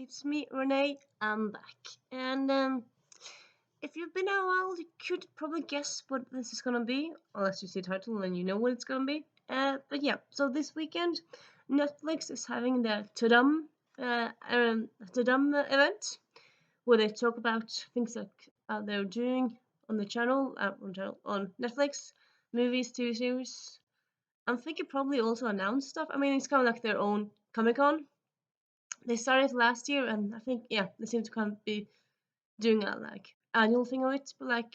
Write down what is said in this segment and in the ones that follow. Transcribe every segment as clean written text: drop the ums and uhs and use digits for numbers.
It's me, Renee. I'm back. And if you've been a while, you could probably guess what this is gonna be, unless you see the title and you know what it's gonna be. But yeah, so this weekend, Netflix is having the Tudum event, where they talk about things that they're doing on the channel, on Netflix, movies, TV series. I'm thinking probably also announce stuff. I mean, it's kind of like their own Comic Con. They started last year, and I think they seem to kind of be doing a like annual thing of it. But like,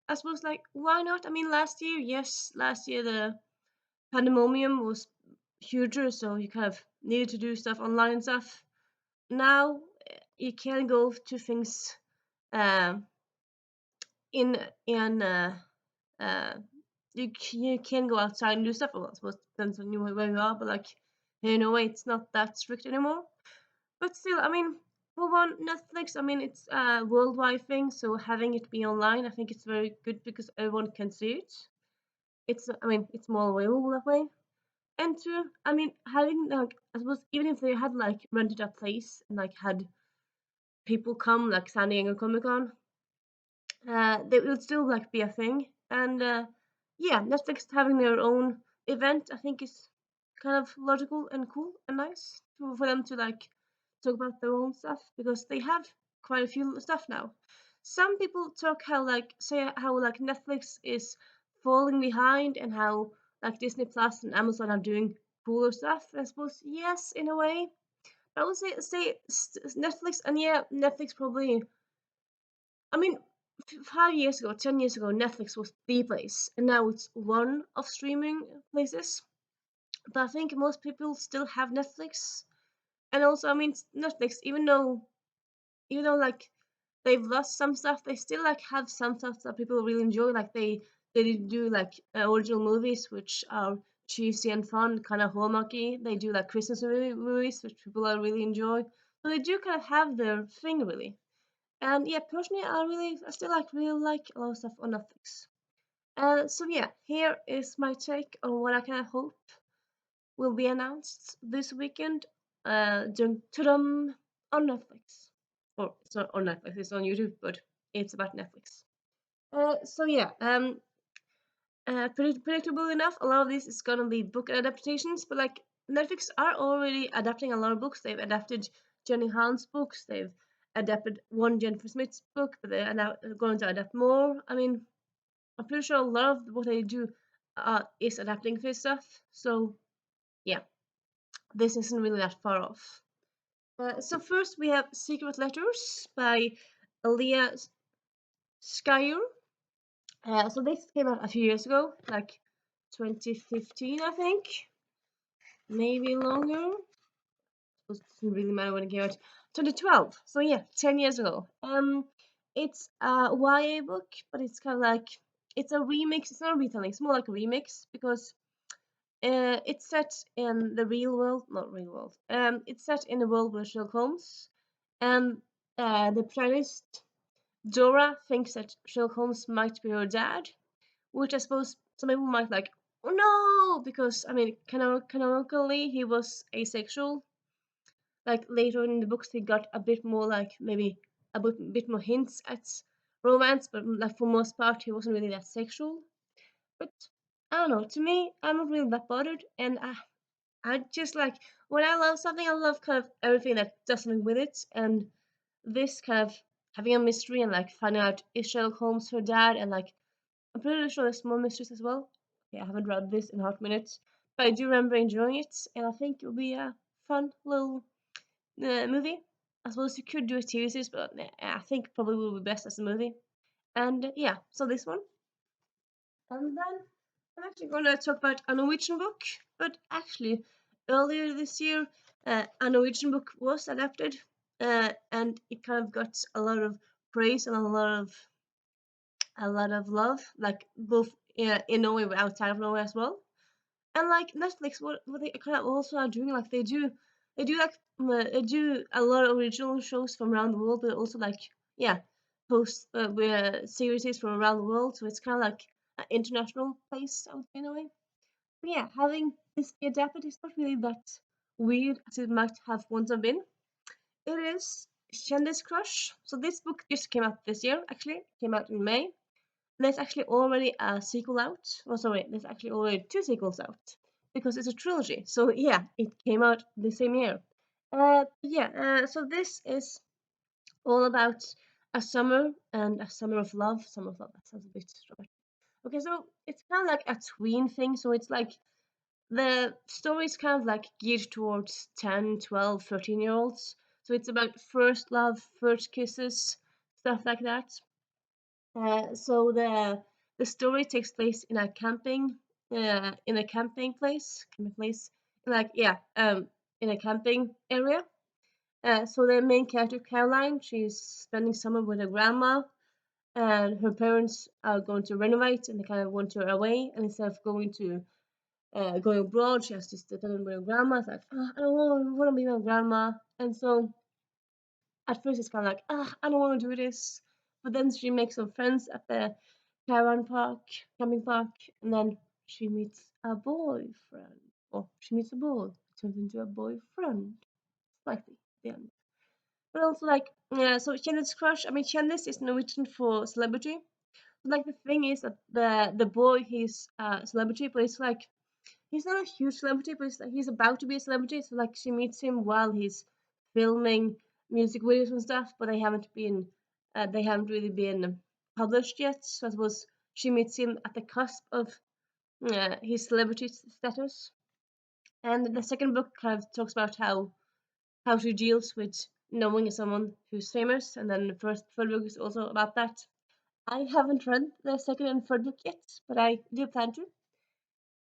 I suppose like why not? I mean, last year the pandemonium was huger, so you kind of needed to do stuff online and stuff. Now you can go to things um in uh you can go outside and do stuff. Well, I suppose it depends on where you are, but like in a way, it's not that strict anymore. But still, I mean, for one, Netflix, I mean, it's a worldwide thing, so having it be online, I think it's very good because everyone can see it. I mean, it's more available that way. And two, I mean, having like, I suppose even if they had like rented a place and like had people come, like San Diego Comic Con, they would still like be a thing. And yeah, Netflix having their own event, I think is kind of logical and cool and nice for them to like talk about their own stuff because they have quite a few stuff now. Some people talk how like say how like Netflix is falling behind and how like Disney Plus and Amazon are doing cooler stuff. I suppose yes, in a way. I would say Netflix, and yeah, Netflix probably. I mean, 5 years ago, 10 years ago, Netflix was the place, and now it's one of streaming places. But I think most people still have Netflix, and also, I mean, Netflix, even though like they've lost some stuff, they still like have some stuff that people really enjoy. Like they do like original movies which are cheesy and fun, kind of hallmarky. They do like Christmas movies which people are really enjoy. So they do kind of have their thing really. And yeah, personally, I still really like a lot of stuff on Netflix. So yeah, here is my take on what I kind of hope will be announced this weekend during Tudum on Netflix. Or it's not on Netflix, it's on YouTube, but it's about Netflix. So yeah, predictable enough, a lot of this is gonna be book adaptations, but like Netflix are already adapting a lot of books. They've adapted Jenny Han's books, they've adapted one Jennifer Smith's book, but they're now going to adapt more. I mean, I'm pretty sure a lot of what they do is adapting this stuff. So yeah, this isn't really that far off. So first we have Secret Letters by Alia Skyer. So this came out a few years ago, like 2015, I think, maybe longer. It doesn't really matter when it came out. 2012. So yeah, 10 years ago. It's a YA book, but it's kind of like it's a remix. It's not a retelling. It's more like a remix because it's set in the real world, not real world. It's set in a world where Sherlock Holmes and the protagonist Dora thinks that Sherlock Holmes might be her dad, which I suppose some people might like. Oh no, because I mean, canonically he was asexual. Like later in the books, he got a bit more like maybe bit more hints at romance, but like for most part, he wasn't really that sexual. But I don't know. To me, I'm not really that bothered, and I just like when I love something, I love kind of everything that does something with it, and this kind of having a mystery and like finding out is Sherlock Holmes her dad, and like I'm pretty sure there's more mysteries as well. Okay, I haven't read this in a hot minute, but I do remember enjoying it, and I think it'll be a fun little movie. I suppose you could do a TV series, but I think probably will be best as a movie. And yeah, so this one. And then I'm actually going to talk about a Norwegian book, but actually earlier this year, a Norwegian book was adapted, and it kind of got a lot of praise and a lot of love, like both in Norway but outside of Norway as well. And like Netflix, what they kind of also are doing, like they do a lot of original shows from around the world, but also like yeah, post series from around the world. So it's kind of like an international place, I would say in a way. But yeah, having this be adapted is not really that weird as it might have once have been. It is Kes Crush. So this book just came out this year, actually. Came out in May. There's actually already a sequel out. Oh, sorry, there's actually already two sequels out because it's a trilogy. So yeah, it came out the same year. So this is all about a summer and a summer of love. Summer of love. That sounds a bit dramatic. Okay, so it's kind of like a tween thing. So it's like the story is kind of like geared towards 10, 12, 13-year olds. So it's about first love, first kisses, stuff like that. So the story takes place in a camping place, like yeah, in a camping area. So the main character Caroline, she's spending summer with her grandma, and her parents are going to renovate, and they kind of want her away. And instead of going abroad, she has to stay with her grandma. It's like, oh, I don't want to be with my grandma, and so at first it's kind of like, I don't want to do this. But then she makes some friends at the caravan park, camping park, and then she meets a boyfriend. Or she meets a boy, turns into a boyfriend. Slightly at the end. But also like, yeah, so Kjendis Crush, I mean Kjendis is Norwegian for celebrity. But like the thing is that the boy, he's a celebrity, but it's like he's not a huge celebrity, but he's about to be a celebrity. So like she meets him while he's filming music videos and stuff, but they haven't really been published yet. So I suppose she meets him at the cusp of his celebrity status. And the second book kind of talks about how she deals with knowing someone who's famous, and then the third book is also about that. I haven't read the second and third book yet, but I do plan to.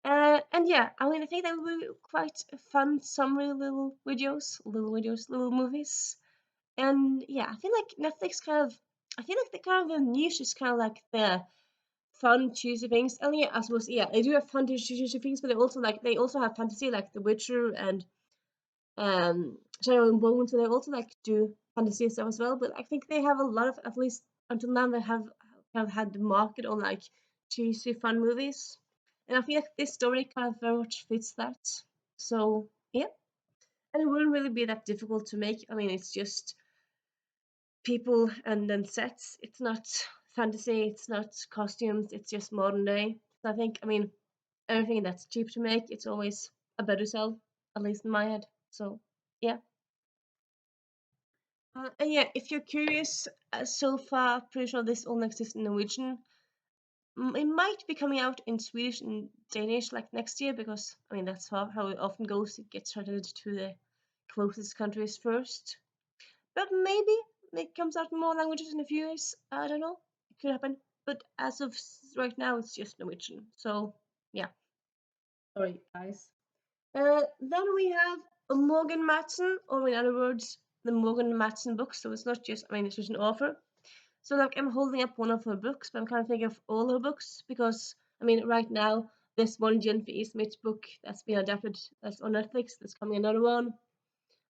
And yeah, I mean, I think that will be quite fun, summary little movies. And yeah, I feel like I feel like the kind of the niche is kind of like the fun, cheesy things. And yeah, I suppose, yeah, they do have fun, cheesy things, but they also have fantasy, like The Witcher and Shadow and Bone, so they also like do fantasy stuff as well. But I think they have a lot of, at least until now, they have had the market on like cheesy fun movies, and I feel like this story kind of very much fits that. So yeah, and it wouldn't really be that difficult to make. I mean, it's just people and then sets. It's not fantasy. It's not costumes. It's just modern day. So I think, I mean, anything that's cheap to make, it's always a better sell, at least in my head. So yeah. And yeah, if you're curious, so far, pretty sure this only exists in Norwegian. It might be coming out in Swedish and Danish like next year because, I mean, that's how it often goes. It gets started to the closest countries first. But maybe it comes out in more languages in a few years. I don't know. It could happen. But as of right now, it's just Norwegian. So, yeah. Sorry, guys. Then we have Morgan Matson, or in other words, the Morgan Matson books. So it's not just, I mean, it's just an author. So like I'm holding up one of her books, but I'm kind of thinking of all her books because I mean right now there's one Jennifer E. Smith book that's been adapted that's on Netflix. There's coming another one.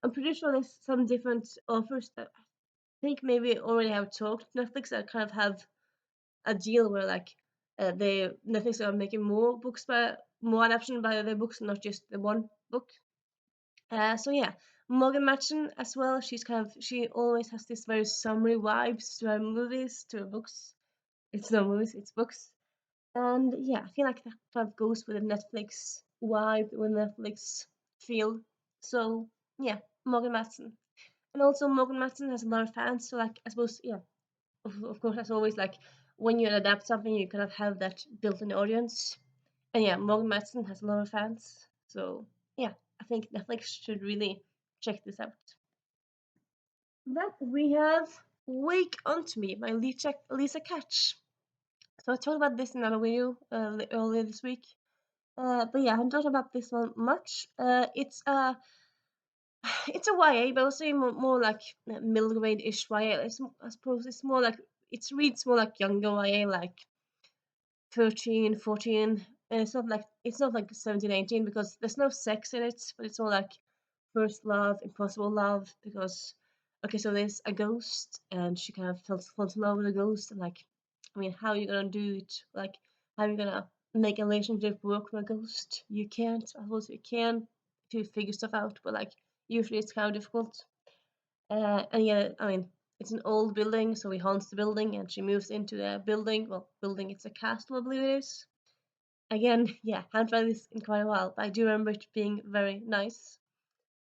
I'm pretty sure there's some different authors that I think maybe already have talked to Netflix that kind of have a deal where like they Netflix are making more adaptation by their books, not just the one book. So yeah, Morgan Matson as well. She always has this very summery vibes to her movies, to her books. It's not movies, it's books. And yeah, I feel like that kind of goes with the Netflix vibe, with Netflix feel. So yeah, Morgan Matson. And also Morgan Matson has a lot of fans, so like I suppose yeah, of course as always like when you adapt something you kind of have that built-in audience. And yeah, Morgan Matson has a lot of fans. So yeah, I think Netflix should really check this out. Then we have Wake Onto Me by Lisa Catch. So I talked about this in another video earlier this week. But yeah, I haven't talked about this one much. It's a YA, but I would say more like middle grade-ish YA. I suppose it's more like it reads more like younger YA, like 13, 14. And it's not like 17, 18 because there's no sex in it, but it's more like first love, impossible love. Because okay, so there's a ghost, and she kind of falls in love with a ghost, and like, I mean, how are you gonna do it? Like, how are you gonna make a relationship work with a ghost? You can't. I suppose you can if you figure stuff out, but like usually it's kind of difficult. And yeah, I mean, it's an old building, so he haunts the building, and she moves into the building. Well, building, it's a castle, I believe it is. Again, yeah, haven't read this in quite a while, but I do remember it being very nice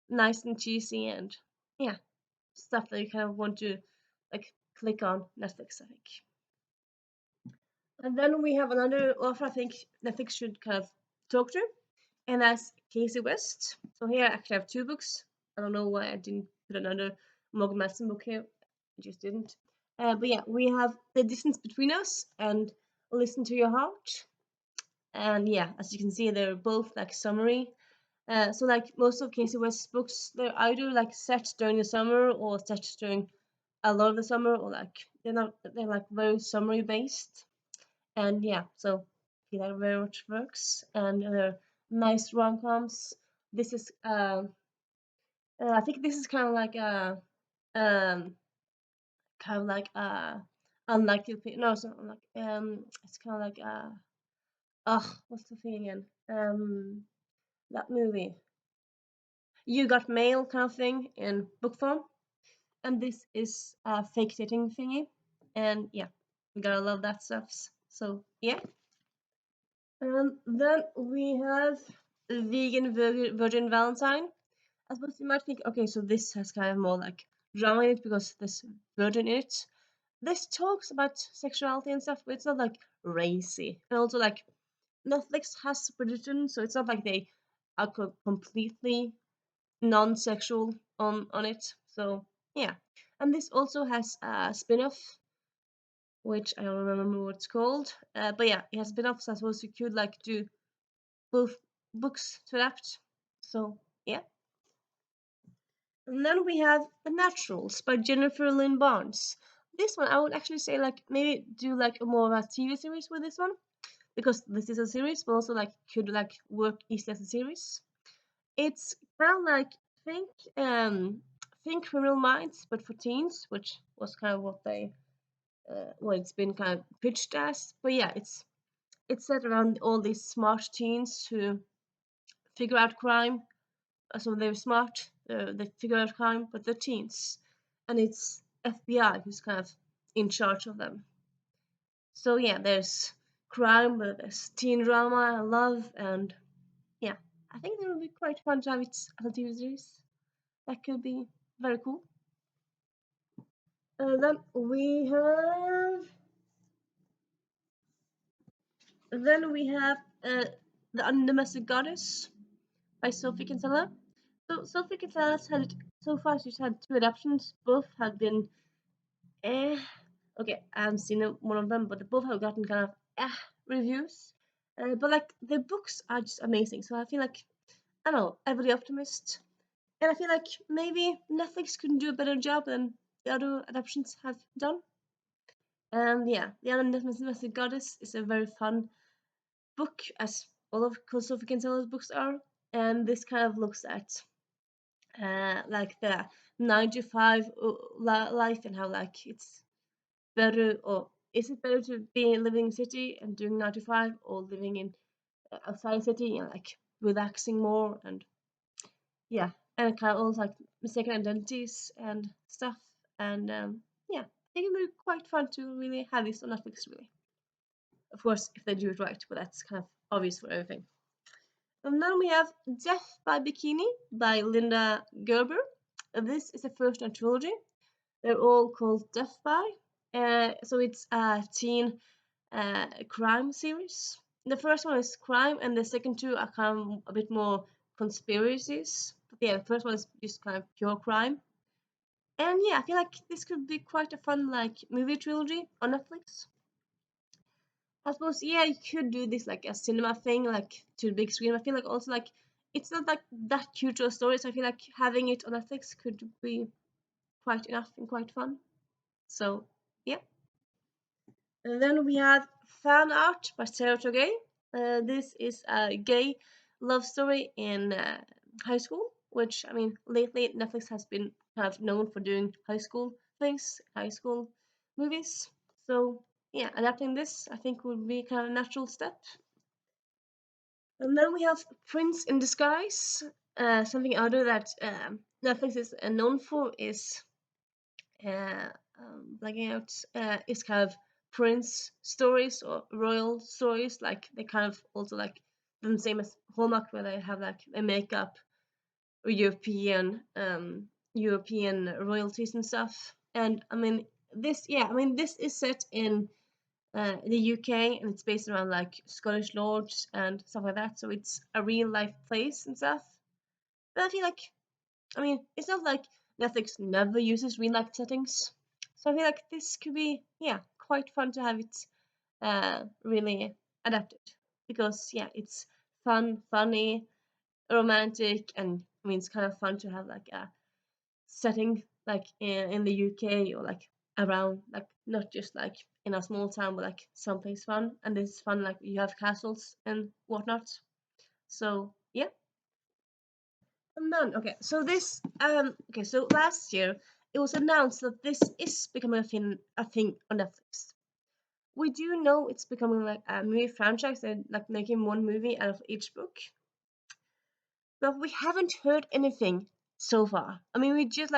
and cheesy, and yeah, stuff that you kind of want to like click on Netflix, I think. And then we have another author I think Netflix should kind of talk to, and that's Casey West. So here I actually have two books. I don't know why I didn't put another Morgan Matson book here. I just didn't. But yeah, we have The Distance Between Us and Listen to Your Heart. And yeah, as you can see, they're both like summary. So like most of Casey West's books, they're either like set during the summer or set during a lot of the summer, or like they're like very summary based. And yeah, so I feel like very much works, and they're nice rom-coms. This is I think this is kind of like a um kind of like unlikely no, it's not unlike it's kind of like what's the thing again, that movie You Got Mail kind of thing in book form, and this is a fake dating thingy, and yeah, we gotta love that stuff. So yeah. Then we have Vegan Virgin Valentine. I suppose you might think, okay, so this has kind of more like drama in it because there's virgin in it. This talks about sexuality and stuff, but it's not like racy. And also, like, Netflix has religion, so it's not like they are completely non-sexual on it. So yeah, and this also has a spin-off, which I don't remember what it's called. But yeah, it has spin-offs. So I suppose you could like do both books to adapt. So yeah. And then we have The Naturals by Jennifer Lynn Barnes. This one I would actually say like maybe do like a more of a TV series with this one, because this is a series, but also like could like work easily as a series. It's kind of like think um think Criminal Minds but for teens, which was kind of what they what it's been kind of pitched as. But yeah, it's set around all these smart teens who figure out crime. So they're smart, they figure out crime, but they're teens, and it's FBI who's kind of in charge of them. So yeah, there's crime, but there's teen drama, love, and yeah, I think it would be quite fun to have it as a TV series. That could be very cool. Then we have the Undomestic Goddess by Sophie Kinsella. So Sophie Kinsella's had so far she's had two adaptations. Both have been eh. Okay, I haven't seen one of them, but both have gotten kind of reviews. But like the books are just amazing. So I feel like I don't know, Everly Optimist, and I feel like maybe Netflix could do a better job than the other adaptations have done. And yeah, the Undomestic Goddess is a very fun book, as all of Sophie Kinsella's books are. And this kind of looks at like the 9 to 5 life, and how like it's better, or is it better to be living in city and doing 9 to 5, or living in outside city and like relaxing more, and yeah, and kind of also like mistaken identities and stuff. And yeah, I think it would be quite fun to really have this on Netflix, really. Of course, if they do it right, but that's kind of obvious for everything. And then we have Death by Bikini by Linda Gerber. This is the first in a trilogy. They're all called Death by. So it's a teen crime series. The first one is crime, and the second two are kind of a bit more conspiracies. But yeah, the first one is just kind of pure crime. And yeah, I feel like this could be quite a fun like movie trilogy on Netflix. I suppose yeah, you could do this like a cinema thing, like to the big screen. I feel like also like it's not like that huge of a story, so I feel like having it on Netflix could be quite enough and quite fun. So yeah. And then we have Fan Art by Sarah Togay. This is a gay love story in high school, which I mean, lately Netflix has been kind of known for doing high school things, high school movies. So yeah, adapting this I think would be kind of a natural step. And then we have Prince in Disguise. Something other that Netflix is known for is uh, blanking out. It's kind of prince stories or royal stories. Like they kind of also like the same as Hallmark, where they have like a makeup or European royalties and stuff. And I mean this is set in the UK, and it's based around like Scottish lords and stuff like that. So it's a real life place and stuff. But I feel like, I mean, it's not like Netflix never uses real life settings. So I feel like this could be, yeah, quite fun to have it really adapted. Because, yeah, it's fun, funny, romantic, and I mean, it's kind of fun to have like a setting like in the UK or like around, like not just like in a small town, but like someplace fun. And this is fun, like you have castles and whatnot. So, yeah. And then, okay, so so last year it was announced that this is becoming a thing on Netflix. We do know it's becoming like a movie franchise and like making one movie out of each book, but we haven't heard anything so far. I mean, we just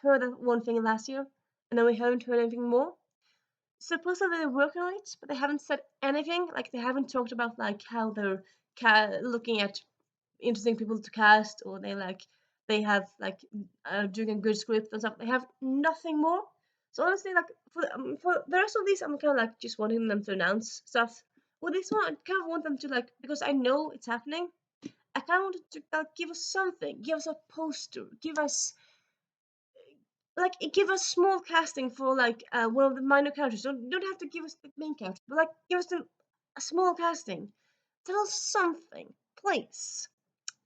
heard that one thing last year, and then we haven't heard anything more. Supposedly they're working on it, but they haven't said anything. Like they haven't talked about like how they're looking at interesting people to cast, or they have like doing a good script and stuff. They have nothing more. So honestly, like for the rest of these, I'm kind of like just wanting them to announce stuff. Well, this one I kind of want them to like, because I know it's happening. I kind of want to give us something, give us a poster, give us small casting for like one of the minor characters. Don't have to give us the main character, but like give us a small casting. Tell us something, please.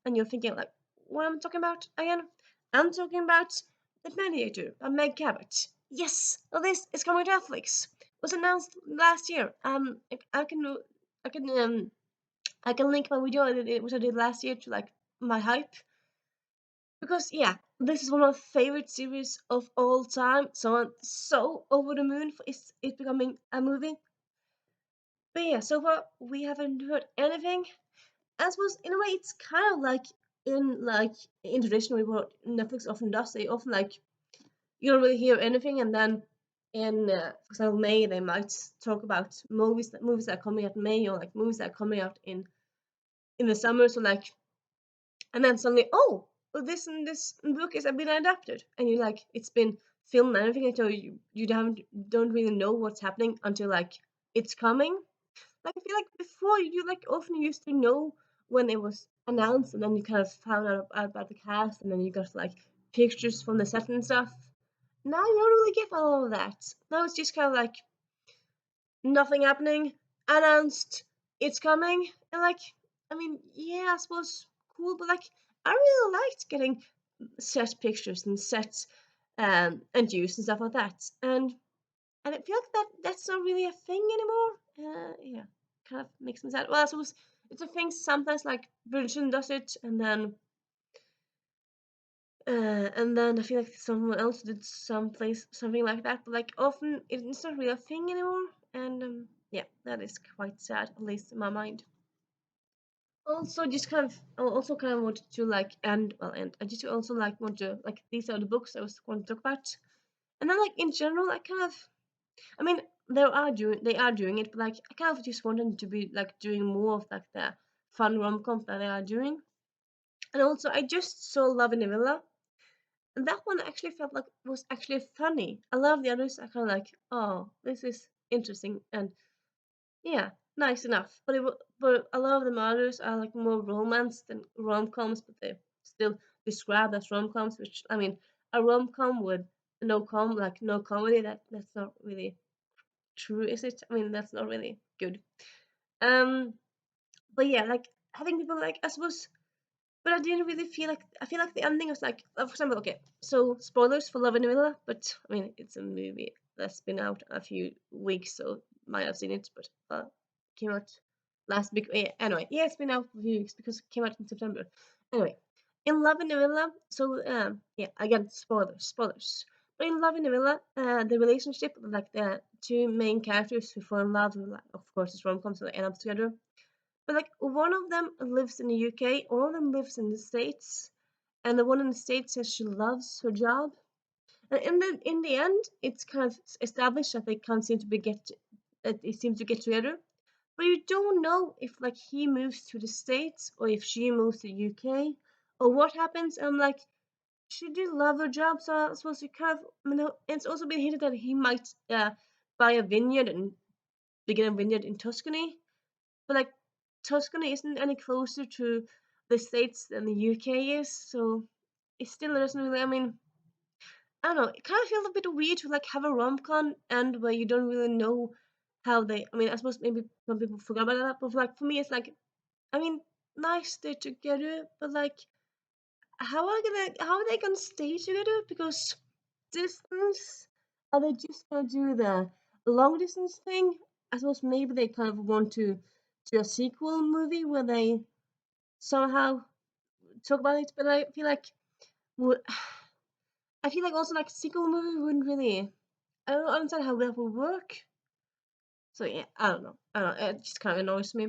And you're thinking like, what am I talking about again? I'm talking about the Mediator by Meg Cabot. Yes, well, this is coming to Netflix. It was announced last year. I can I can link my video I did, which I did last year, to like my hype, because yeah, this is one of my favorite series of all time. So I'm so over the moon for it becoming a movie. But yeah, so far we haven't heard anything. I suppose in a way it's kind of like in traditional what Netflix often does. They often like you don't really hear anything, and then in for example May they might talk about movies that are coming out in May, or like movies that are coming out in the summer. So like, and then suddenly, oh, well, this book is been adapted, and you like it's been filmed and everything, so you don't really know what's happening until like it's coming. Like I feel like before you like often used to know when it was announced, and then you kind of found out about the cast, and then you got like pictures from the set and stuff. Now you don't really get all of that. Now it's just kind of like nothing happening, announced, it's coming, and like, I mean, yeah, I suppose cool, but like, I really liked getting set pictures and set and use and stuff like that, and I feel like that's not really a thing anymore. Yeah, kind of makes me sad. Well, I suppose it's a thing sometimes, like Bridgerton does it, and then I feel like someone else did something like that, but like often it's not really a thing anymore, and yeah, that is quite sad, at least in my mind. Also, I also kind of wanted to like end. I just also like want to like these are the books I was going to talk about, and then like in general, I kind of, I mean, they are doing it, but like I kind of just want them to be like doing more of like the fun rom-com that they are doing. And also, I just saw Love in the Villa, and that one actually felt like was actually funny. I love the others. I kind of like, oh, this is interesting and yeah, nice enough. But a lot of the others are like more romance than rom-coms, but they still described as rom-coms. Which I mean, a rom-com with no comedy. That's not really true, is it? I mean, that's not really good. Um, but yeah, like having people like I suppose, but I didn't really feel like I feel like the ending was like, for example, okay, so spoilers for Love in the Villa, but I mean, it's a movie that's been out a few weeks, so might have seen it, but came out last week. Yeah, anyway, yeah, it's been out for a few weeks because it came out in September. Anyway, in Love in the Villa, so yeah, again, spoilers. But in Love in the Villa, the relationship, like the two main characters who fall in love, like, of course, it's rom-com, so they end up together. But like one of them lives in the UK, one of them lives in the States, and the one in the States says she loves her job, And in the end, it's kind of established that they can't seem to that they seem to get together. But you don't know if like he moves to the States or if she moves to the UK or what happens. And I'm like, she did love her job, so I suppose you kind of, it's also been hinted that he might buy a vineyard and begin a vineyard in Tuscany. But like Tuscany isn't any closer to the States than the UK is, so it still doesn't really. I mean, I don't know. It kind of feels a bit weird to like have a rom-com and where you don't really know how they. I mean, I suppose maybe some people forgot about that, but like for me, it's like, I mean, nice they're together, but like, how are they gonna stay together? Because distance, are they just gonna do the long distance thing? I suppose maybe they kind of want to do a sequel movie where they somehow talk about it, but I feel like would I feel like also like sequel movie wouldn't really. I don't understand how that would work. So yeah, I don't know. I don't know. It just kind of annoys me.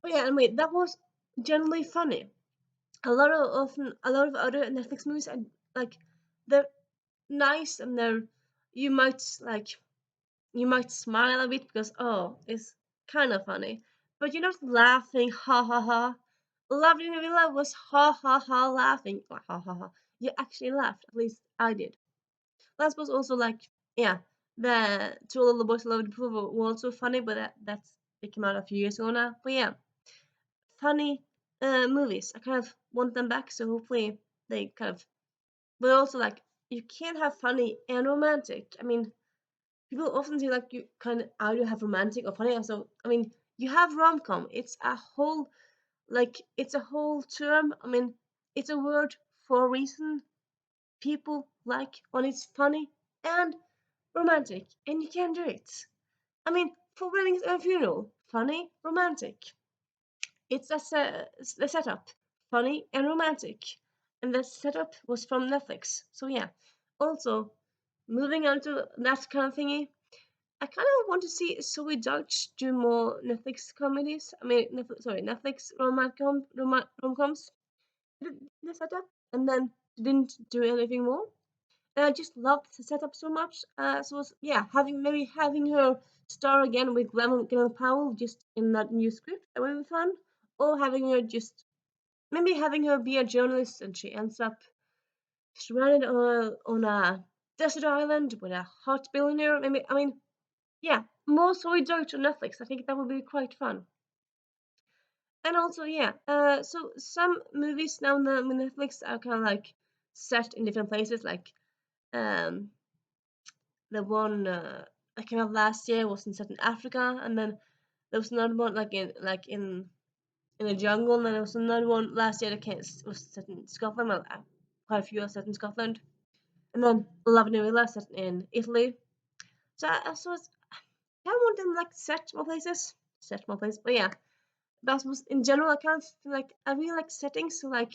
But yeah, anyway, that was generally funny. A lot of other Netflix movies are like they're nice and you might like you might smile a bit because oh it's kind of funny, but you're not laughing ha ha ha. Lovely in the Villa was ha ha ha laughing ha ha ha. You actually laughed. At least I did. That was also like yeah, the Two Little Boys I Loved Before were also funny, but that's they came out a few years ago now. But yeah, funny movies. I kind of want them back, so hopefully they kind of. But also like you can't have funny and romantic. I mean, people often say like you kind of either have romantic or funny. So I mean, you have rom com. It's a whole term. I mean, it's a word for a reason. People like when it's funny and romantic, and you can do it. I mean, for weddings and funeral, funny, romantic. It's the setup, funny and romantic, and the setup was from Netflix. So yeah. Also, moving on to that kind of thingy, I kind of want to see Zoe Deutsch do more Netflix comedies. I mean, Netflix rom-coms. The setup, and then didn't do anything more. And I just loved the setup so much. So yeah, having her star again with Glenn Powell just in that new script, that would be fun. Or having her just maybe having her be a journalist and she ends up stranded on a desert island with a hot billionaire. Maybe I mean yeah, more Zoe Deutsch on Netflix. I think that would be quite fun. And also, yeah, so some movies now on Netflix are kind of like set in different places. Like um, the one that came out last year was set in Africa, and then there was another one in a jungle, and then there was another one last year that was set in Scotland. Well, quite a few are set in Scotland, and then Love in Villa set in Italy. So I want them like set more places. But yeah, that was in general. I kind of feel like I really like settings. So like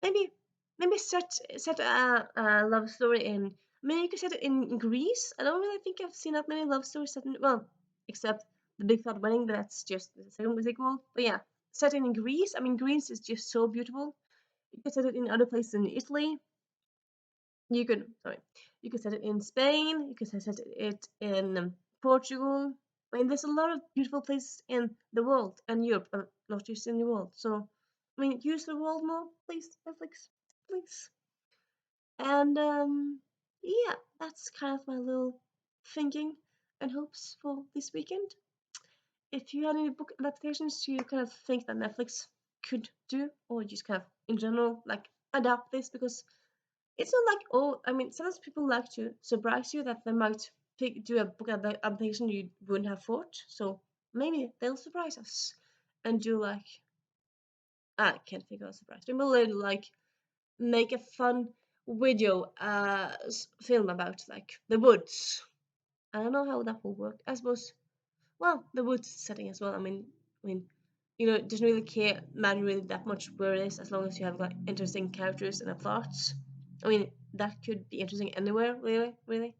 maybe set a love story in. I mean, you could set it in Greece. I don't really think I've seen that many love stories set in well, except the Big Fat Wedding. But that's just the second sequel. But yeah, set in Greece. I mean, Greece is just so beautiful. You could set it in other places in Italy. You could set it in Spain. You could set it in Portugal. I mean, there's a lot of beautiful places in the world and Europe, not just in the world. So, I mean, use the world more, please, Netflix, please. And yeah, that's kind of my little thinking and hopes for this weekend. If you had any book adaptations you kind of think that Netflix could do, or just kind of in general like adapt this, because it's not like oh, I mean, sometimes people like to surprise you that they might do a book adaptation you wouldn't have thought. So maybe they'll surprise us and do like I can't think of a surprise. Maybe they'll like make a fun video film about like the woods. I don't know how that will work. I suppose well the woods setting as well. I mean, it doesn't really matter really that much where it is as long as you have like interesting characters and a plot. I mean that could be interesting anywhere really.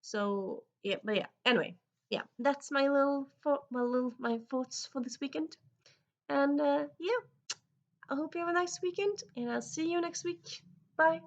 So yeah, but yeah. Anyway, yeah, that's my thoughts for this weekend. And yeah, I hope you have a nice weekend, and I'll see you next week. Bye.